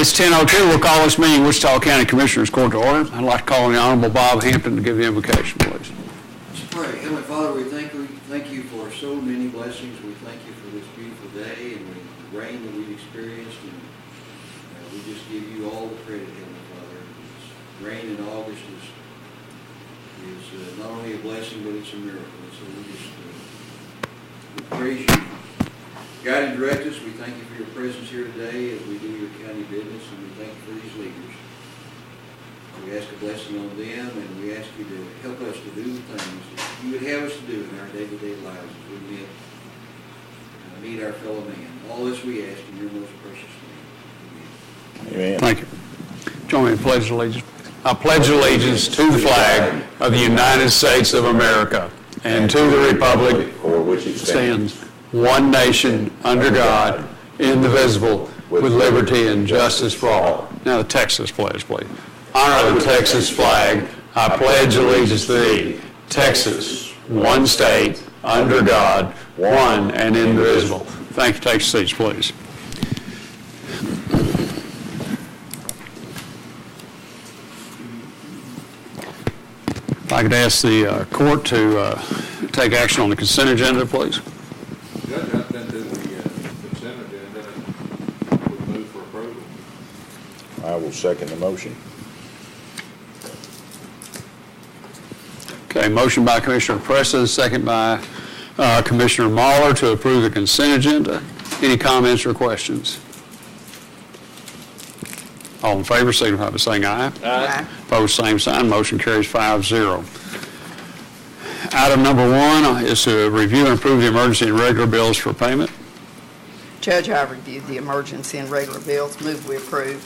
It's 10:02. We'll call this meeting Wichita County Commissioners Court to order. I'd like to call on the Honorable Bob Hampton to give the invocation, please. Let's pray. Heavenly Father, we thank you for so many blessings. We thank you for this beautiful day and the rain that we've experienced. And we just give you all the credit, Heavenly Father. This rain in August is not only a blessing, but it's a miracle. And so we praise you. Guide and direct us. We thank you for your presence here today as we do your county business, and we thank you for these leaders. We ask a blessing on them, and we ask you to help us to do the things that you would have us to do in our day-to-day lives as we meet our fellow man. All this we ask in your most precious name. Amen. Thank you. Join me in pledge of allegiance. I pledge allegiance to the flag of the United States of America and to the republic for which it stands, one nation, under God, indivisible, with liberty and justice for all. Now the Texas pledge, please. Honor the Texas flag. I pledge allegiance to thee. Texas, one state, under God, one and indivisible. Thank you. Take your seats, please. If I could ask the court to take action on the consent agenda, please. Judge, I've been to the consent agenda and would move for approval. I will second the motion. Okay, motion by Commissioner Preston, second by Commissioner Mahler to approve the consent agenda. Any comments or questions? All in favor, signify by saying aye. Aye. Opposed, same sign. Motion carries 5-0. Item number 1 is to review and approve the emergency and regular bills for payment. Judge, I reviewed the emergency and regular bills. Move we approve.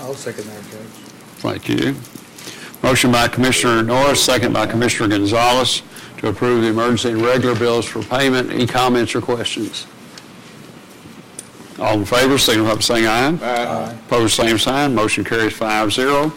I'll second that, Judge. Thank you. Motion by Commissioner Norris, second by Commissioner Gonzalez to approve the emergency and regular bills for payment. Any comments or questions? All in favor, signify by saying aye. Aye. Opposed, same sign. Motion carries 5-0.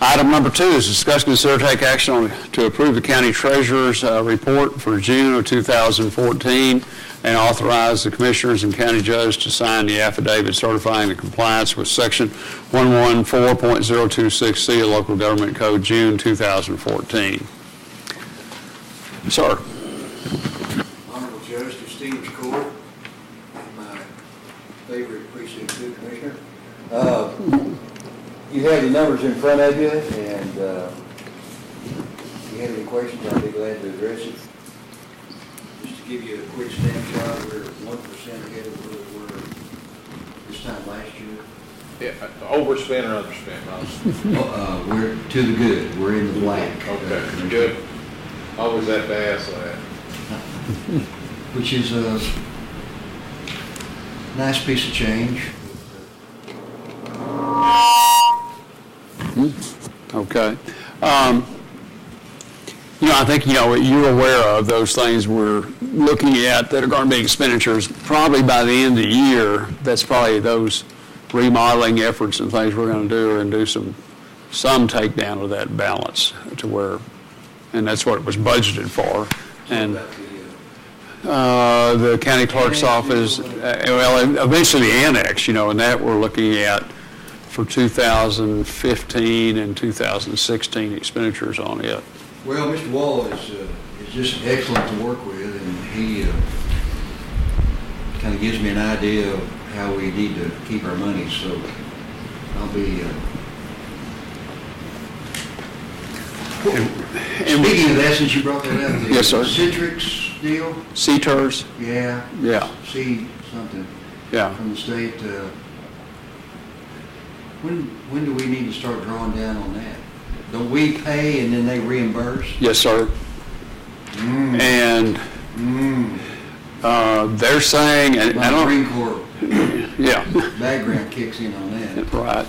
Item number 2 is discuss, consider, take action to approve the county treasurer's report for June of 2014 and authorize the commissioners and county judge to sign the affidavit certifying the compliance with section 114.026C of Local Government Code, June 2014. Sir. Honorable Judge, to Stevens Court, my favorite precinct 2 commissioner. You have the numbers in front of you, and if you have any questions, I'd be glad to address it. Just to give you a quick snapshot, we're 1% ahead of where we were this time last year. Yeah, overspent or underspent, Ross? We're to the good. We're in the black. Okay, good. Always have to ask that. Which is a nice piece of change. Okay. I think, you're aware of those things we're looking at that are going to be expenditures probably by the end of the year. That's probably those remodeling efforts and things we're going to do and do some takedown of that balance to where, and that's what it was budgeted for. And the county clerk's office, eventually the annex, and that we're looking at for 2015 and 2016 expenditures on it. Well, Mr. Wall is just excellent to work with, and he kind of gives me an idea of how we need to keep our money. So I'll be speaking of that, since you brought that up. Yes, sir. Citrix deal. CTERS. Yeah. Yeah. C something. Yeah. From the state. When do we need to start drawing down on that? Don't we pay and then they reimburse? Yes, sir. And they're saying, and I don't. Marine Corps. Yeah. Background kicks in on that. Right.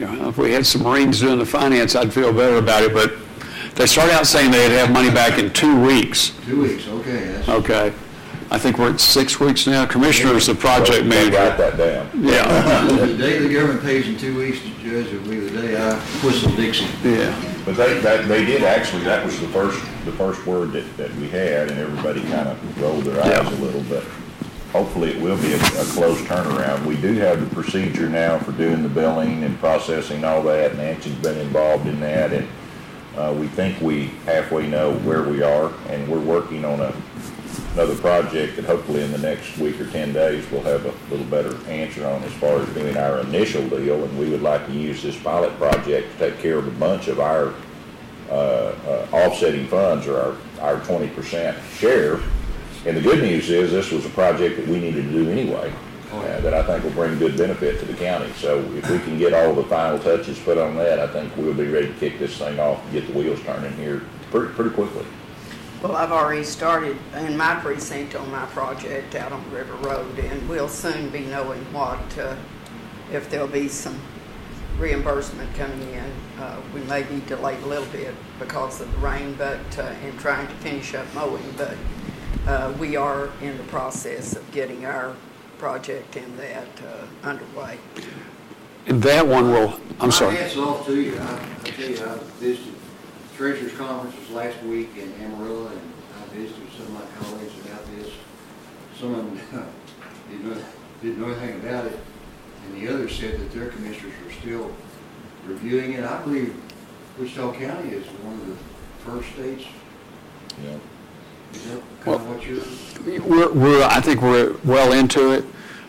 If we had some Marines doing the finance, I'd feel better about it. But they start out saying they'd have money back in 2 weeks. 2 weeks. Okay. Okay. I think we're at 6 weeks now. Commissioner's the project They manager. got that down. Yeah. The day the government pays in 2 weeks, Judge, will be the day I whistle Dixie. Yeah. But they did actually, that was the first word that we had, and everybody kind of rolled their eyes a little bit. hopefully it will be a close turnaround. We do have the procedure now for doing the billing and processing all that. Nancy's been involved in that, and we think we halfway know where we are, and we're working on another project that hopefully in the next week or 10 days we'll have a little better answer on as far as doing our initial deal, and we would like to use this pilot project to take care of a bunch of our offsetting funds, or our 20% share. And the good news is this was a project that we needed to do anyway, that I think will bring good benefit to the county. So if we can get all the final touches put on that, I think we'll be ready to kick this thing off and get the wheels turning here pretty quickly. Well, I've already started in my precinct on my project out on River Road, and we'll soon be knowing what, if there'll be some reimbursement coming in. We may be delayed a little bit because of the rain, but in trying to finish up mowing, but we are in the process of getting our project in that underway. And that one will, I'm My sorry. hats off to you. I tell you, I visited Treasurers Conference was last week in Amarillo, and I visited some of my colleagues about this. Some of them didn't know anything about it, and the others said that their commissioners are still reviewing it. I believe Wichita County is one of the first states. Yeah. Is that kind of what you're? I think we're well into it.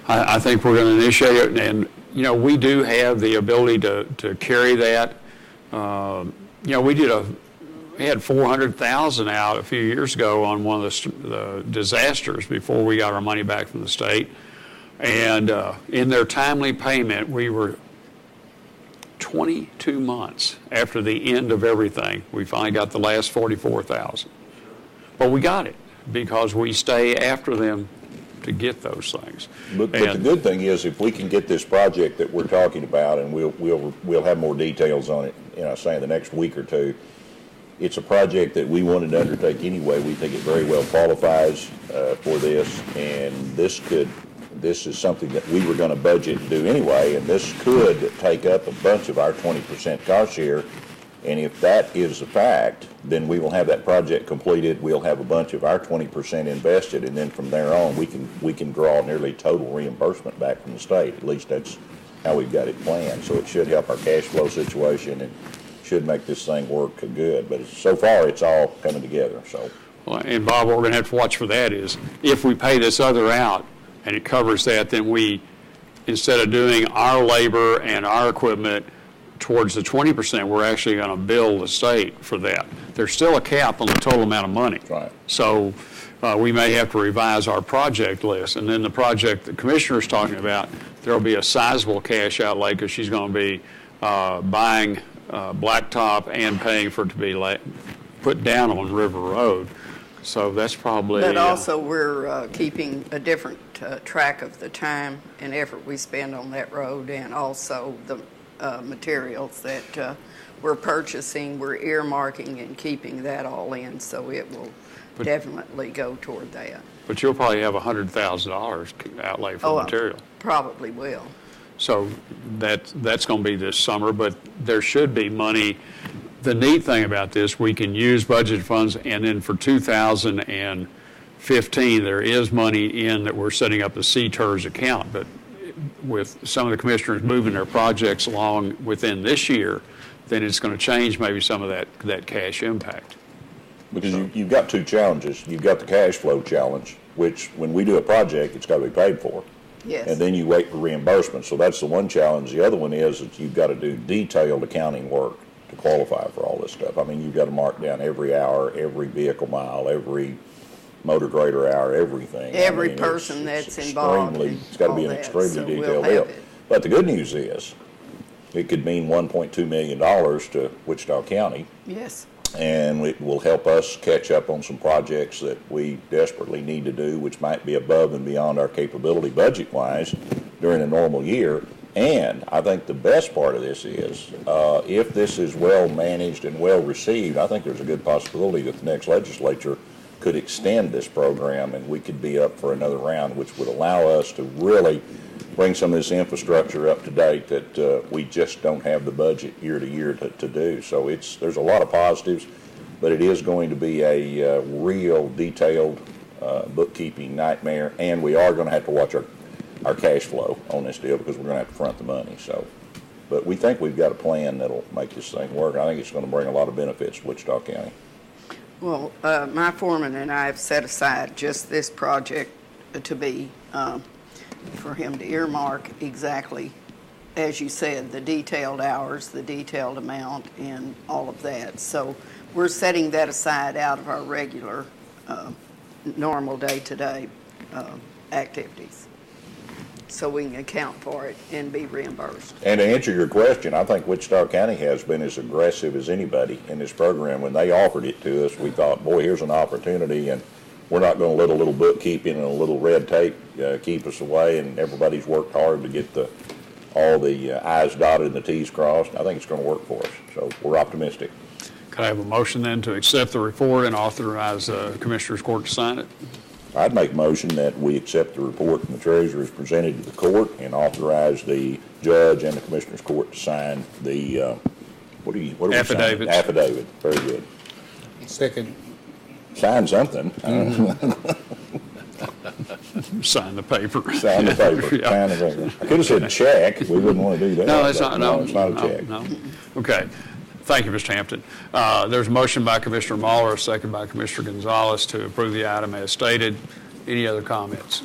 I think we're going to initiate it, and you know, we do have the ability to carry that. You know, we had $400,000 out a few years ago on one of the disasters before we got our money back from the state, and in their timely payment, we were 22 months after the end of everything. We finally got the last $44,000. But we got it because we stay after them to get those things. But the good thing is, if we can get this project that we're talking about, and we'll have more details on it, you know, say in the next week or two. It's a project that we wanted to undertake anyway. We think it very well qualifies for this, and this is something that we were going to budget and do anyway, and this could take up a bunch of our 20% cost share. And if that is a fact, then we will have that project completed. We'll have a bunch of our 20% invested, and then from there on, we can draw nearly total reimbursement back from the state. At least that's how we've got it planned. So it should help our cash flow situation and should make this thing work good. But so far, it's all coming together. So. Well, and Bob, what we're going to have to watch for that is if we pay this other out and it covers that, then we, instead of doing our labor and our equipment towards the 20%, we're actually going to bill the state for that. There's still a cap on the total amount of money. Right. So we may have to revise our project list. And then the project the commissioner's talking about, there will be a sizable cash outlay because she's going to be buying blacktop and paying for it to be put down on River Road. So that's probably... But also we're keeping a different track of the time and effort we spend on that road, and also the materials that we're purchasing, we're earmarking and keeping that all in, so it will definitely go toward that. But you'll probably have $100,000 outlay for material. Probably will. So that's going to be this summer, but there should be money. The neat thing about this, we can use budget funds, and then for 2015, there is money in that we're setting up a CTERS account, but with some of the commissioners moving their projects along within this year, then it's going to change maybe some of that cash impact. Because you've got two challenges. You've got the cash flow challenge, which when we do a project, it's got to be paid for. Yes. And then you wait for reimbursement. So that's the one challenge. The other one is that you've got to do detailed accounting work to qualify for all this stuff. I mean, you've got to mark down every hour, every vehicle mile, every motor grader hour, everything. Every person that's involved. It's got to be an extremely detailed deal. But the good news is it could mean $1.2 million to Wichita County. Yes. And it will help us catch up on some projects that we desperately need to do, which might be above and beyond our capability budget-wise during a normal year. And I think the best part of this is, if this is well managed and well received, I think there's a good possibility that the next legislature could extend this program and we could be up for another round, which would allow us to really bring some of this infrastructure up to date that we just don't have the budget year to year to do. So there's a lot of positives, but it is going to be a real detailed bookkeeping nightmare, and we are going to have to watch our cash flow on this deal because we're going to have to front the money. So, but we think we've got a plan that'll make this thing work. I think it's going to bring a lot of benefits to Wichita County. Well, my foreman and I have set aside just this project to be, for him to earmark exactly, as you said, the detailed hours, the detailed amount, and all of that. So we're setting that aside out of our regular, normal day-to-day activities, so we can account for it and be reimbursed. And to answer your question, I think Wichita County has been as aggressive as anybody in this program. When they offered it to us, we thought, boy, here's an opportunity, and we're not going to let a little bookkeeping and a little red tape keep us away, and everybody's worked hard to get all the I's dotted and the T's crossed. I think it's going to work for us, so we're optimistic. Could I have a motion then to accept the report and authorize Commissioners Court to sign it? I'd make a motion that we accept the report from the treasurer as presented to the court and authorize the judge and the Commissioners Court to sign the, what are we signing? Affidavits. Affidavit. Very good. Second. Sign something. Sign the paper. Sign the paper. Yeah. Sign the paper. I could have said check. We wouldn't want to do that. No, it's but not. No, it's not a check. No. Okay. Thank you, Mr. Hampton. There's a motion by Commissioner Muller, a second by Commissioner Gonzalez to approve the item as stated. Any other comments?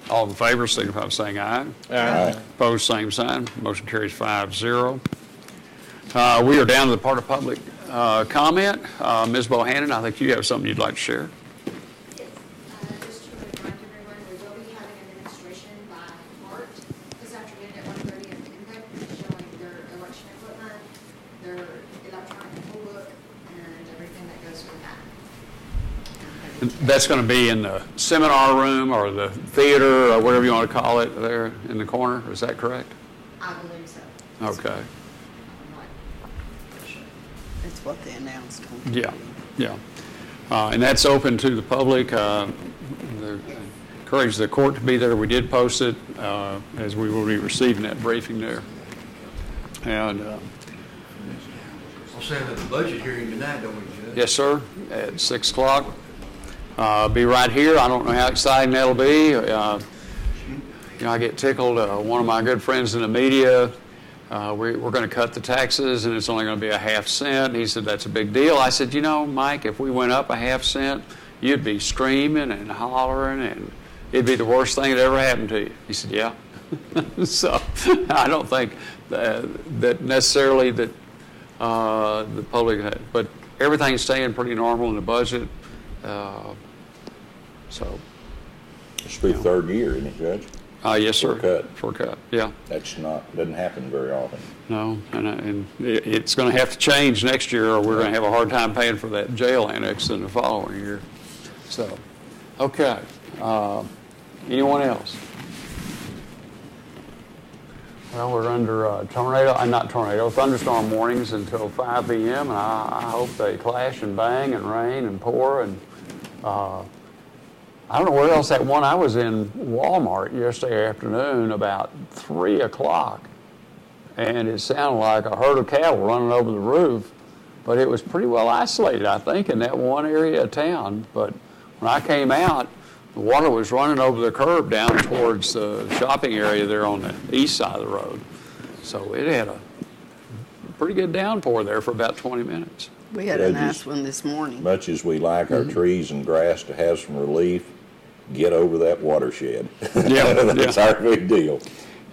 All in favor, signify by saying aye. Aye. Opposed, same sign. Motion carries 5-0. We are down to the part of public comment. Ms. Bohannon, I think you have something you'd like to share. Yes, just to remind everyone, we will be having a demonstration by Mart this afternoon at 1:30 at the Impact, showing their election equipment, their electronic poll book, and everything that goes with that. That's going to be in the seminar room or the theater or whatever you want to call it there in the corner. Is that correct? I believe so. Okay. I'm not sure. That's what they announced on. Yeah, yeah. And that's open to the public. Encourage the court to be there. We did post it as we will be receiving that briefing there. And Also have the budget hearing tonight, don't we, Judge? yes, sir, at 6 o'clock. Be right here. I don't know how exciting that'll be. I get tickled. One of my good friends in the media, we're going to cut the taxes and it's only going to be a half cent. He said, that's a big deal. I said, Mike, if we went up a half cent, you'd be screaming and hollering and it'd be the worst thing that ever happened to you. He said, yeah. So I don't think that necessarily that the public, but everything's staying pretty normal in the budget. So. It's the third year, isn't it, Judge? Yes, sir. For a cut. For a cut, yeah. Doesn't happen very often. No, and it's going to have to change next year or we're going to have a hard time paying for that jail annex in the following year. So, okay. Anyone else? Well, we're under thunderstorm warnings until 5 p.m. and I hope they clash and bang and rain and pour and I don't know where else that one. I was in Walmart yesterday afternoon about 3 o'clock and it sounded like a herd of cattle running over the roof, but it was pretty well isolated, I think, in that one area of town. But when I came out, the water was running over the curb down towards the shopping area there on the east side of the road. So it had a pretty good downpour there for about 20 minutes. We had a nice one this morning. Much as we like our trees and grass to have some relief, get over that watershed. Yeah, That's our big deal.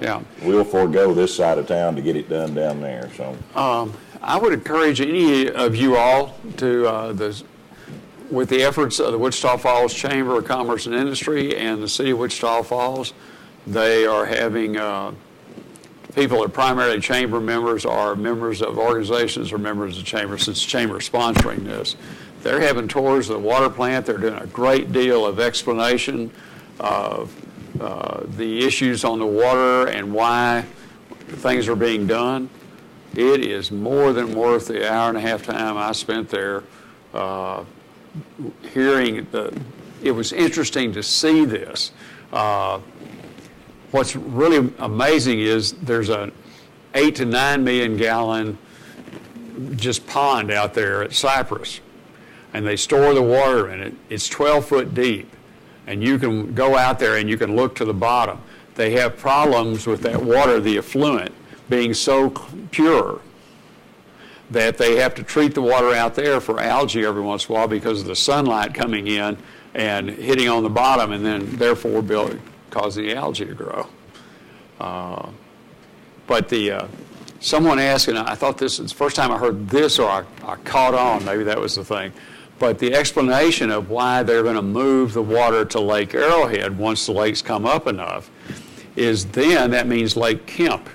Yeah. We'll forego this side of town to get it done down there. So I would encourage any of you all to, with the efforts of the Wichita Falls Chamber of Commerce and Industry and the City of Wichita Falls, they are having people that are primarily chamber members are members of organizations or members of the chamber, since the chamber is sponsoring this. They're having tours of the water plant. They're doing a great deal of explanation of the issues on the water and why things are being done. It is more than worth the hour and a half time I spent there hearing it was interesting to see this. What's really amazing is there's an 8 to 9 million gallon just pond out there at Cypress, and they store the water in it. It's 12 foot deep, And you can go out there and you can look to the bottom. They have problems with that water, the effluent, being so pure that they have to treat the water out there for algae every once in a while because of the sunlight coming in and hitting on the bottom, and then therefore causing the algae to grow. But someone asked, and I thought this is the first time I heard this, or I caught on, maybe that was the thing, but the explanation of why they're going to move the water to Lake Arrowhead once the lakes come up enough is then that means Lake Kemp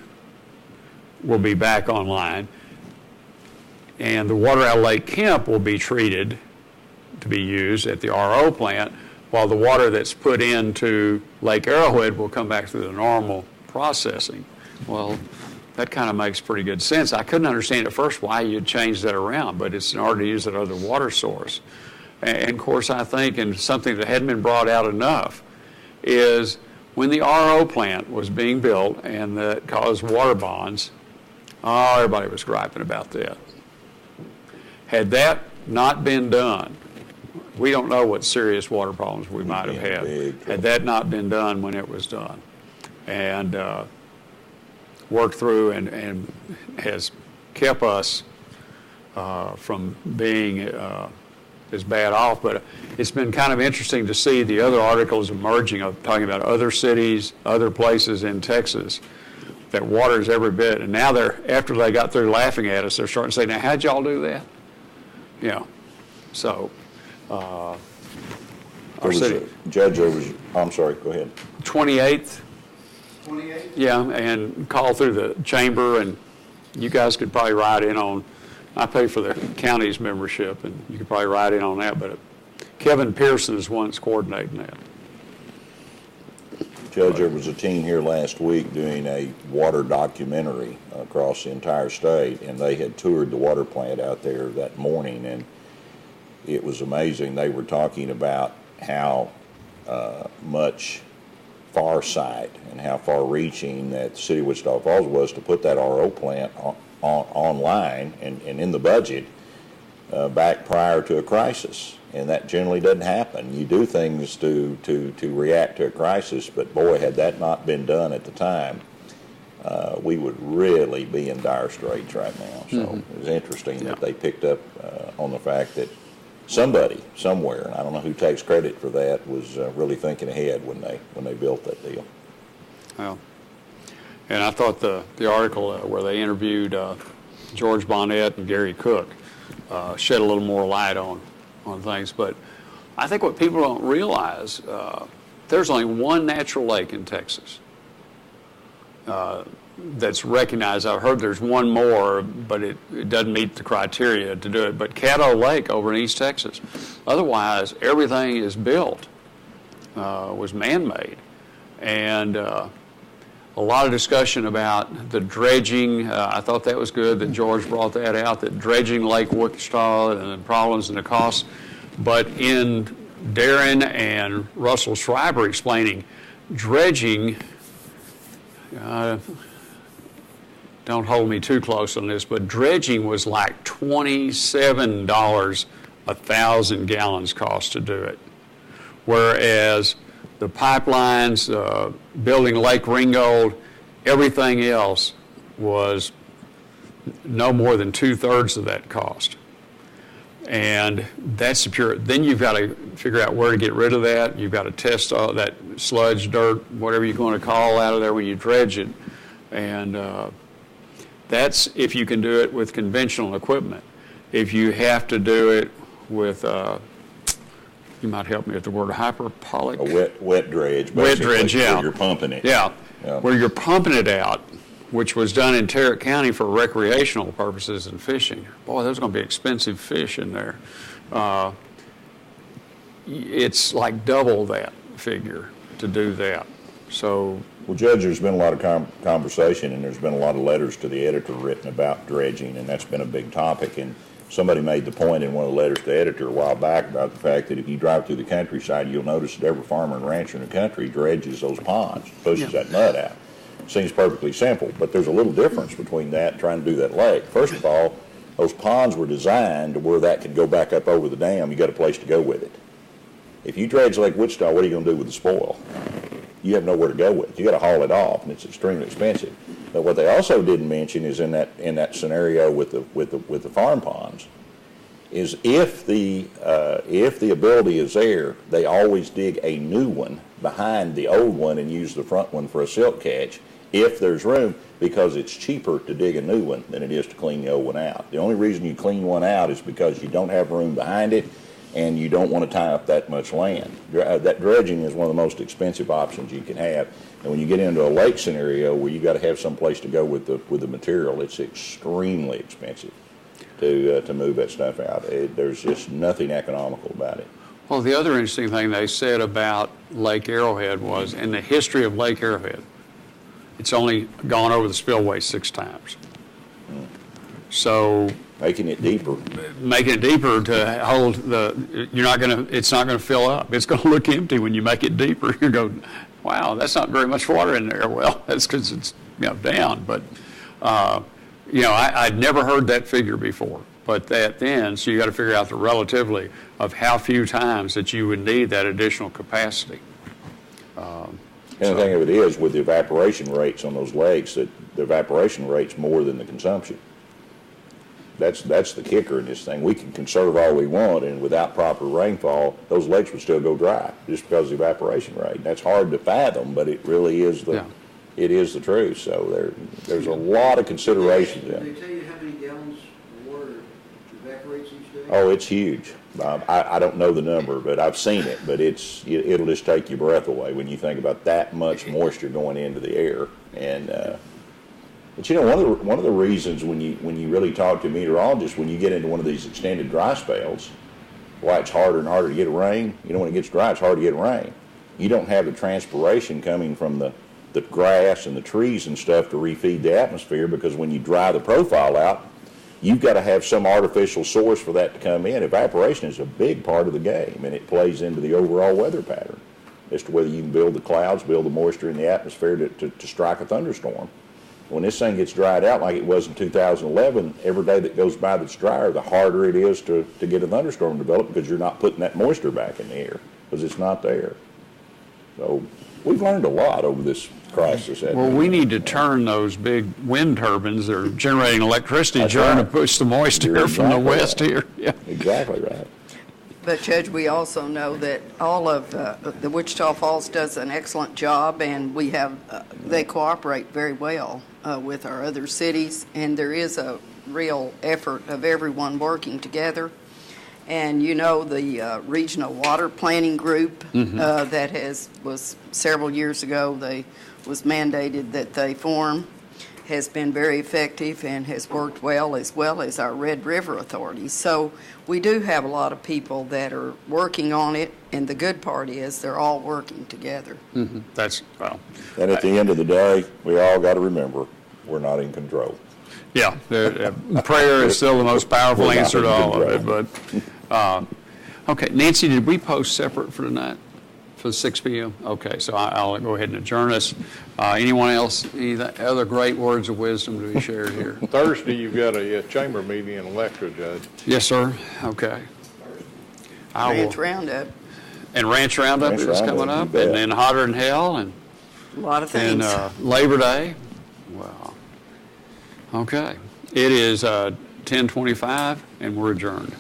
will be back online, and the water out of Lake Kemp will be treated to be used at the RO plant, while the water that's put into Lake Arrowhead will come back through the normal processing. Well, that kind of makes pretty good sense. I couldn't understand at first why you'd change that around, but it's in order to use that other water source. And of course, I think, and something that hadn't been brought out enough, is when the RO plant was being built and that caused water bonds, everybody was griping about that. Had that not been done, we don't know what serious water problems we might have had. Had that not been done when it was done, and worked through and has kept us from being as bad off. But it's been kind of interesting to see the other articles emerging of talking about other cities, other places in Texas that water is every bit. And now after they got through laughing at us, they're starting to say, now how'd y'all do that? Yeah. So our city. Judge, I'm sorry, go ahead. 28th. 28? Yeah, and call through the chamber, and you guys could probably ride in on, I pay for the county's membership, and you could probably ride in on that, but Kevin Pearson is one that's coordinating that. Judge, there was a team here last week doing a water documentary across the entire state, and they had toured the water plant out there that morning, and it was amazing. They were talking about how much farsight and how far-reaching that the city of Wichita Falls was to put that RO plant online and in the budget back prior to a crisis. And that generally doesn't happen. You do things to react to a crisis, but boy, had that not been done at the time, we would really be in dire straits right now. So it was interesting that they picked up on the fact that somebody, somewhere, and I don't know who takes credit for that, was really thinking ahead when they built that deal. Well, and I thought the article where they interviewed George Bonnet and Gary Cook shed a little more light on things. But I think what people don't realize, there's only one natural lake in Texas that's recognized. I've heard there's one more, but it doesn't meet the criteria to do it. But Caddo Lake over in East Texas. Otherwise, everything is built, was man-made. And a lot of discussion about the dredging. I thought that was good that George brought that out, that dredging Lake Wichita and the problems and the costs. But in Darren and Russell Schreiber explaining dredging, don't hold me too close on this, but dredging was like $27 1,000 gallons cost to do it. Whereas the pipelines, building Lake Ringgold, everything else was no more than 2/3 of that cost. And that's the pure. Then you've got to figure out where to get rid of that. You've got to test all that sludge, dirt, whatever you're going to call out of there when you dredge it. And that's if you can do it with conventional equipment. If you have to do it with, you might help me with the word hyperbolic. A wet dredge. Wet dredge, yeah. Where you're pumping it. Yeah. Yeah. Where Where you're pumping it out, which was done in Tarrant County for recreational purposes and fishing. Boy, there's going to be expensive fish in there. It's like double that figure to do that. So, well, Judge, there's been a lot of conversation, and there's been a lot of letters to the editor written about dredging, and that's been a big topic. And somebody made the point in one of the letters to the editor a while back about the fact that if you drive through the countryside, you'll notice that every farmer and rancher in the country dredges those ponds, pushes that mud out. Seems perfectly simple, but there's a little difference between that and trying to do that lake. First of all, those ponds were designed to where that could go back up over the dam. You got a place to go with it. If you dredge Lake Wichita, what are you going to do with the spoil? You have nowhere to go with it. You got to haul it off, and it's extremely expensive. But what they also didn't mention is in that scenario with the farm ponds, is if the ability is there, they always dig a new one behind the old one and use the front one for a silt catch if there's room, because it's cheaper to dig a new one than it is to clean the old one out. The only reason you clean one out is because you don't have room behind it and you don't want to tie up that much land. That dredging is one of the most expensive options you can have. And when you get into a lake scenario where you got to have some place to go with the material, it's extremely expensive to move that stuff out. There's just nothing economical about it. Well, the other interesting thing they said about Lake Arrowhead was, in the history of Lake Arrowhead, it's only gone over the spillway 6 times. So Making it deeper. To hold it's not gonna fill up. It's gonna look empty when you make it deeper. You go, wow, that's not very much water in there. Well, that's because it's down. But I'd never heard that figure before. But so you got to figure out the relatively of how few times that you would need that additional capacity. And the thing of it is, with the evaporation rates on those lakes, that the evaporation rate's more than the consumption. That's the kicker in this thing. We can conserve all we want, and without proper rainfall, those lakes would still go dry just because of the evaporation rate. That's hard to fathom, but it really is it is the truth. So there's a lot of considerations in it. Did they tell you how many gallons of water evaporates each day? Oh, it's huge. I don't know the number, but I've seen it. But it'll just take your breath away when you think about that much moisture going into the air. And but one of the reasons when you really talk to meteorologists, when you get into one of these extended dry spells, why it's harder and harder to get rain. When it gets dry, it's hard to get rain. You don't have the transpiration coming from the grass and the trees and stuff to refeed the atmosphere, because when you dry the profile out, you've got to have some artificial source for that to come in. Evaporation is a big part of the game, and it plays into the overall weather pattern as to whether you can build the clouds, build the moisture in the atmosphere to strike a thunderstorm. When this thing gets dried out like it was in 2011, every day that goes by that's drier, the harder it is to get a thunderstorm developed, because you're not putting that moisture back in the air because it's not there. So we've learned a lot over this crisis. Well, we need to turn those big wind turbines that are generating electricity, That's trying right. to push the moisture You're from the exactly west right. here. Yeah. Exactly right. But Judge, we also know that all of the Wichita Falls does an excellent job, and we have they cooperate very well with our other cities, and there is a real effort of everyone working together. And the Regional Water Planning Group that was several years ago, was mandated that they form, has been very effective and has worked well as our Red River Authority. So we do have a lot of people that are working on it, and the good part is they're all working together. Mm-hmm. And at the end of the day, we all got to remember, we're not in control. Yeah, prayer is still the most powerful We're not answer to in all of it. control. But okay, Nancy, did we post separate for tonight, for 6 p.m.? Okay, so I'll go ahead and adjourn us. Anyone else? Any other great words of wisdom to be shared here? Thursday, you've got a chamber meeting in Electra, Judge. Yes, sir. Okay. Ranch Roundup, And Ranch Roundup Ranch is Roundup, coming you up, bet. and then Hotter Than Hell, and a lot of things. Labor Day. Wow. Okay. It is 10:25, and we're adjourned.